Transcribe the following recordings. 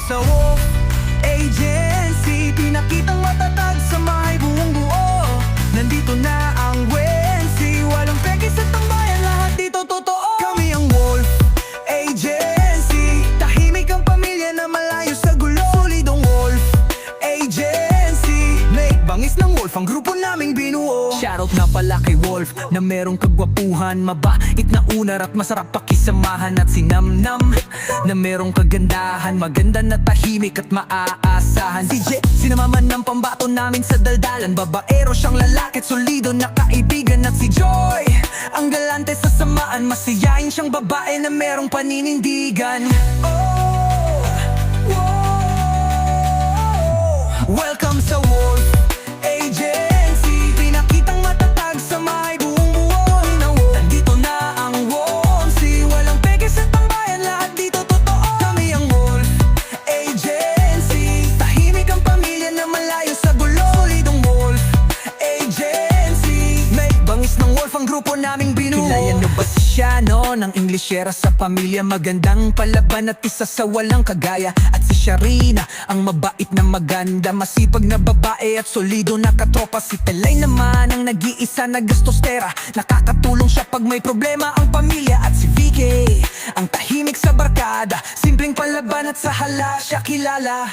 sa Wolf Agency, pinakitang matatag sa may buong buo. Nandito na ang WNC, walang peke sa tambayan, lahat dito totoo. Kami ang Wolf Agency, tahimik ang pamilya na malayo sa gulo. Solidong Wolf Agency, make bangis ng Wolf ang grupo naming binuo. Shoutout na pala kay Wolf na merong kagwapuhan, mabait na unar at masarap pakisamahan. At si Namnam na merong kagandahan, maganda na tahimik at maaasahan. Si J, sinamaman ng pambato namin sa daldalan, babaero siyang lalaki at solido na kaibigan. At si Joy, ang galante sa samaan, masiyahin siyang babae na merong paninindigan. Oh, whoa. Welcome sa Wolf Agency, pinakitang matatag sa may buong buo. Nandito na ang WNC, walang peke sa tambayan, lahat dito totoo. Kami ang Wolf Agency, tahimik ang pamilya na malayo sa gulo. Solidong Wolf Agency, make bangis ng Wolf ang grupo naming binuo. Kilayan nyo ba si Shano ng Englishera sa pamilya, magandang palaban at isa sa walang kagaya. At si Sharina, ang mabait na maganda, masipag na babae at solido na katropa. Si Telay naman ang nag-iisa na gastostera, nakakatulong siya pag may problema ang pamilya. At si VK, ang tahimik sa barkada, simpleng palaban at sa hala siya kilala.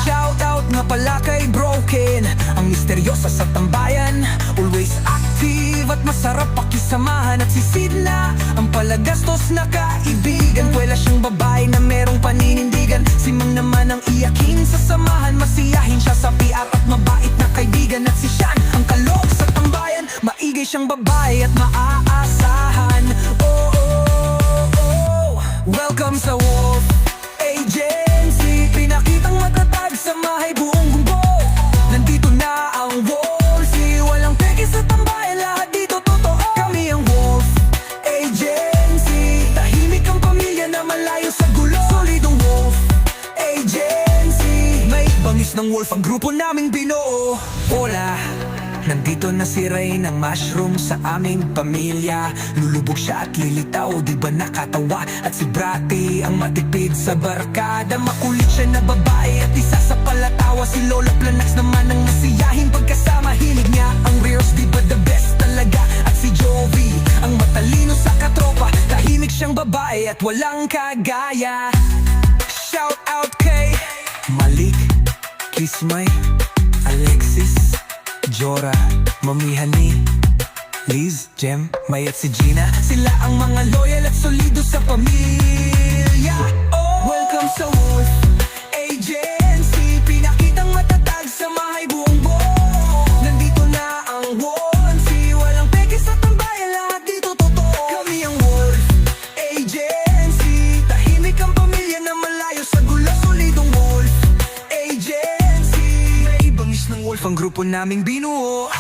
Shoutout nga pala kay Broken, ang misteryosa sa tambayan, always active at masarap pakisamahan. At si Sidna, ang palagastos na kaibigan, pwela siyang babae na merong paninindigan. Si Mang naman ang iyakin sa samahan, masiyahin siya sa PR at mabait na kaibigan. At si Shan, ang kalok sa tambayan, maigay siyang babae at maaasahan. Oh, oh, oh. Welcome sa Wolf Agency, pinakitang matatag sa may buong bumbo. Nandito na ang WNC, walang peke sa tambayan, lahat dito totoo. Kami ang Wolf Agency, tahimik ang pamilya na malayo sa gulo. Solidong Wolf Agency, may bangis ng Wolf ang grupo naming binuo. Hola, nandito na si Ray ng mushroom sa aming pamilya. Lulubog siya at lilitaw, di ba nakatawa? At si Bratty, ang matipid sa barkada, makulit siya na babae at isa sa palatawa. Si Lola Planax naman ang masiyahin pagkasama, hilig niya ang Rears, di ba the best talaga? At si Jovi, ang matalino sa katropa, tahimik siyang babae at walang kagaya. Shout out kay Malik, Kismay, Alexis, Jora, Mami Hani, Liz, Jem, May at si Gina. Sila ang mga loyal at solido sa pamilya. Oh, welcome sa Wolf Agency, pinakitang matatag sa may buong buo. Nandito na ang WNC, walang peke sa tambayan, lahat dito totoo. Kami ang Wolf Agency, tahimik ang pamilya na malayo sa gulo. Solidong Wolf Agency, may bangis ng Wolf ang grupo naming binuo.